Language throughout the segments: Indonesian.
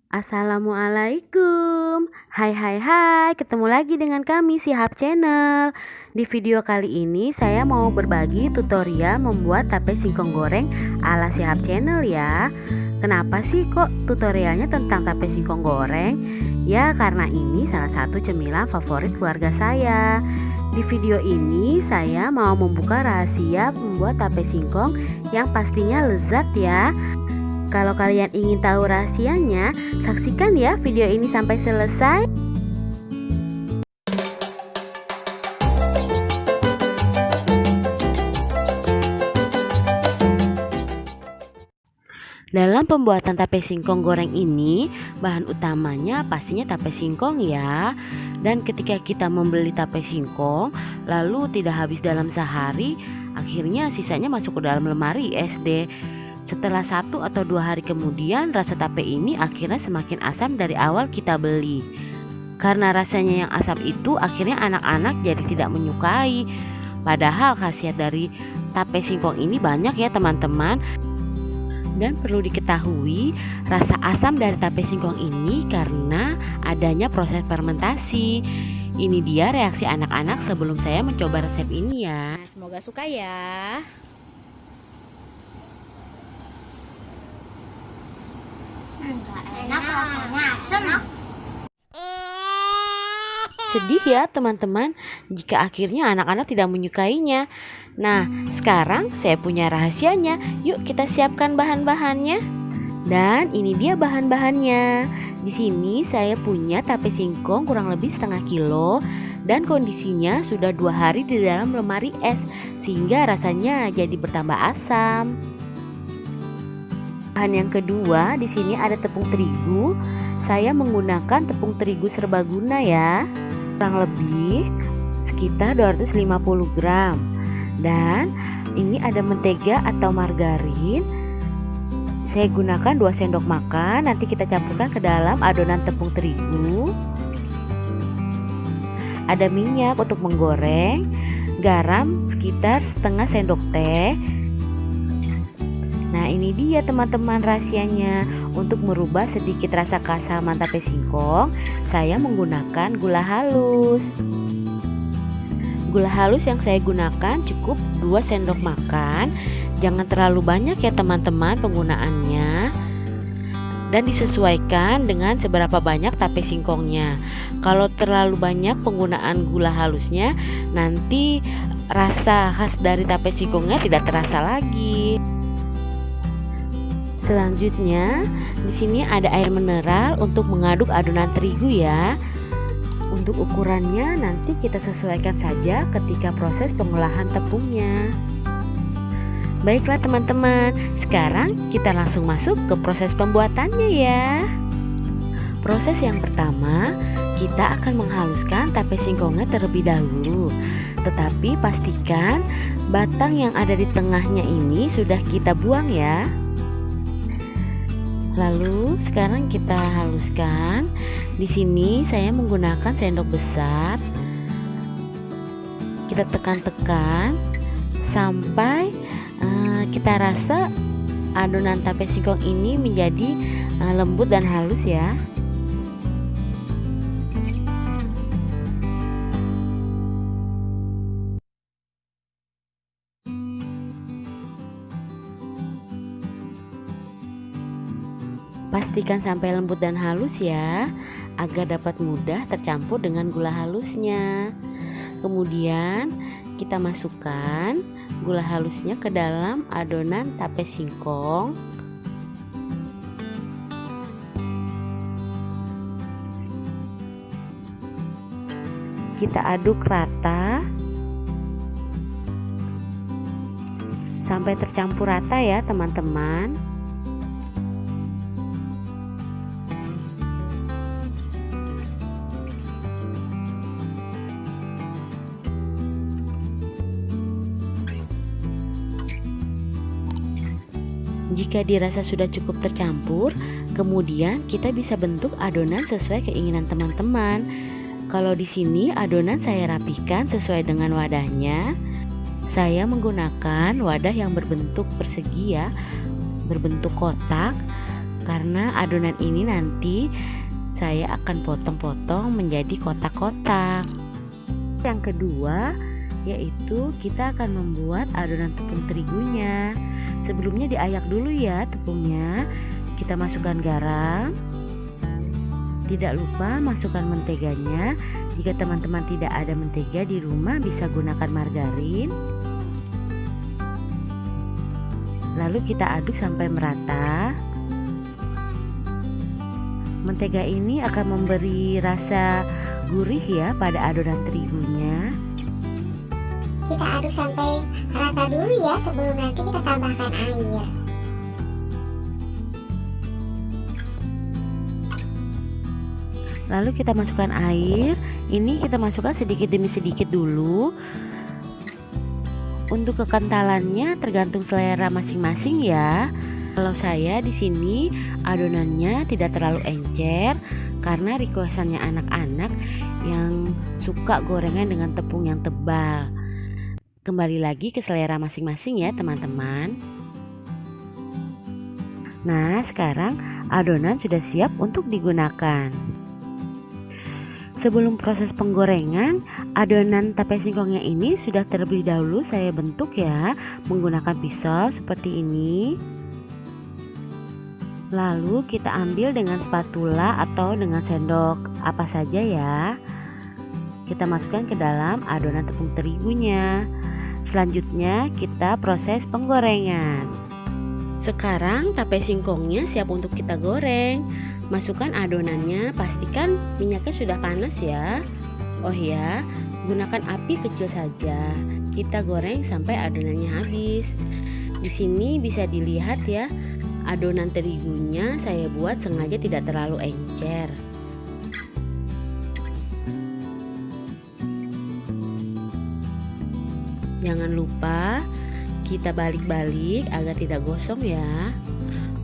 Assalamualaikum. Hai hai hai, ketemu lagi dengan kami Sihab Channel. Di video kali ini saya mau berbagi tutorial membuat tape singkong goreng ala Sihab Channel ya. Kenapa sih kok tutorialnya tentang tape singkong goreng? Ya karena ini salah satu cemilan favorit keluarga saya. Di video ini saya mau membuka rahasia membuat tape singkong yang pastinya lezat ya. Kalau kalian ingin tahu rahasianya, saksikan ya video ini sampai selesai. Dalam pembuatan tape singkong goreng ini, bahan utamanya pastinya tape singkong ya. Dan ketika kita membeli tape singkong, lalu tidak habis dalam sehari, akhirnya sisanya masuk ke dalam lemari SD. Setelah 1 atau 2 hari kemudian, rasa tape ini akhirnya semakin asam dari awal kita beli. Karena rasanya yang asam itu, akhirnya anak-anak jadi tidak menyukai. Padahal khasiat dari tape singkong ini banyak ya teman-teman. Dan perlu diketahui, rasa asam dari tape singkong ini karena adanya proses fermentasi. Ini dia reaksi anak-anak sebelum saya mencoba resep ini ya. Semoga suka ya. Enak rasanya asem. Sedih ya teman-teman jika akhirnya anak-anak tidak menyukainya. Nah, sekarang saya punya rahasianya. Yuk kita siapkan bahan-bahannya. Dan ini dia bahan-bahannya. Di sini saya punya tape singkong kurang lebih setengah kilo dan kondisinya sudah 2 hari di dalam lemari es sehingga rasanya jadi bertambah asam. Bahan yang kedua, di sini ada tepung terigu. Saya menggunakan tepung terigu serbaguna ya. Kurang lebih sekitar 250 gram. Dan ini ada mentega atau margarin. Saya gunakan 2 sendok makan. Nanti kita campurkan ke dalam adonan tepung terigu. Ada minyak untuk menggoreng, garam sekitar setengah sendok teh. Nah ini dia teman-teman rahasianya. Untuk merubah sedikit rasa keasaman tape singkong, saya menggunakan gula halus. Gula halus yang saya gunakan cukup 2 sendok makan. Jangan terlalu banyak ya teman-teman penggunaannya. Dan disesuaikan dengan seberapa banyak tape singkongnya. Kalau terlalu banyak penggunaan gula halusnya, nanti rasa khas dari tape singkongnya tidak terasa lagi. Selanjutnya, di sini ada air mineral untuk mengaduk adonan terigu ya. Untuk ukurannya nanti kita sesuaikan saja ketika proses pengolahan tepungnya. Baiklah teman-teman, sekarang kita langsung masuk ke proses pembuatannya ya. Proses yang pertama, kita akan menghaluskan tape singkongnya terlebih dahulu. Tetapi pastikan batang yang ada di tengahnya ini sudah kita buang ya. Lalu sekarang kita haluskan. Di sini saya menggunakan sendok besar. Kita tekan-tekan sampai kita rasa adonan tape singkong ini menjadi lembut dan halus ya. Pastikan sampai lembut dan halus ya, agar dapat mudah tercampur dengan gula halusnya. Kemudian kita masukkan gula halusnya ke dalam adonan tape singkong. Kita aduk rata sampai tercampur rata ya teman-teman. Jika dirasa sudah cukup tercampur, kemudian kita bisa bentuk adonan sesuai keinginan teman-teman. Kalau di sini adonan saya rapihkan sesuai dengan wadahnya. Saya menggunakan wadah yang berbentuk persegi ya, berbentuk kotak. karena adonan ini nanti saya akan potong-potong menjadi kotak-kotak. Yang kedua yaitu kita akan membuat adonan tepung terigunya. Sebelumnya diayak dulu ya tepungnya. Kita masukkan garam. Tidak lupa masukkan menteganya. Jika teman-teman tidak ada mentega di rumah, bisa gunakan margarin. Lalu kita aduk sampai merata. Mentega ini akan memberi rasa gurih ya pada adonan terigunya. Kita aduk sampai rata dulu ya sebelum nanti kita tambahkan air. Lalu kita masukkan air. Ini kita masukkan sedikit demi sedikit dulu. Untuk kekentalannya tergantung selera masing-masing ya. Kalau saya di sini adonannya tidak terlalu encer karena requestannya anak-anak yang suka gorengan dengan tepung yang tebal. Kembali lagi ke selera masing-masing ya teman-teman. Nah, sekarang adonan sudah siap untuk digunakan. Sebelum proses penggorengan, adonan tape singkongnya ini sudah terlebih dahulu saya bentuk ya menggunakan pisau seperti ini. Lalu kita ambil dengan spatula atau dengan sendok apa saja ya. Kita masukkan ke dalam adonan tepung terigunya. Selanjutnya kita proses penggorengan. Sekarang tape singkongnya siap untuk kita goreng. Masukkan adonannya, pastikan minyaknya sudah panas ya. Oh ya, gunakan api kecil saja. Kita goreng sampai adonannya habis. Di sini bisa dilihat ya, adonan terigunya saya buat sengaja tidak terlalu encer. Jangan lupa kita balik-balik agar tidak gosong ya.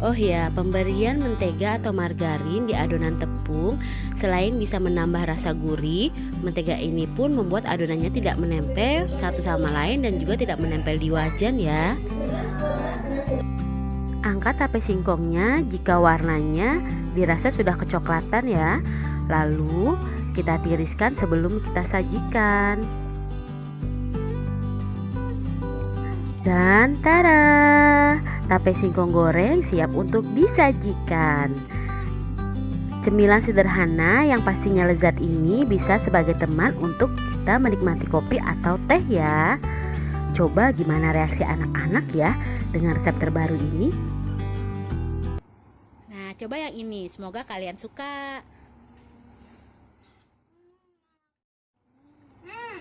Oh ya, pemberian mentega atau margarin di adonan tepung selain bisa menambah rasa gurih, mentega ini pun membuat adonannya tidak menempel satu sama lain dan juga tidak menempel di wajan ya. Angkat tape singkongnya jika warnanya dirasa sudah kecoklatan ya. Lalu kita tiriskan sebelum kita sajikan. Dan tada! Tape singkong goreng siap untuk disajikan. Cemilan sederhana yang pastinya lezat ini bisa sebagai teman untuk kita menikmati kopi atau teh ya. Coba gimana reaksi anak-anak ya dengan resep terbaru ini. Nah, coba yang ini, semoga kalian suka.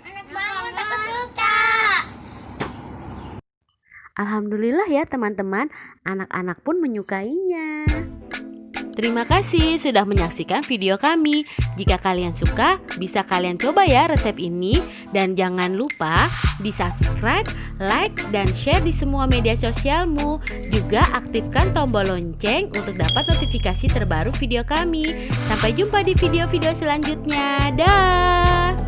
Enak banget, aku suka. Alhamdulillah ya teman-teman, anak-anak pun menyukainya. Terima kasih sudah menyaksikan video kami. Jika kalian suka, bisa kalian coba ya resep ini. Dan jangan lupa di subscribe, like, dan share di semua media sosialmu. Juga aktifkan tombol lonceng untuk dapat notifikasi terbaru video kami. Sampai jumpa di video-video selanjutnya. Dah.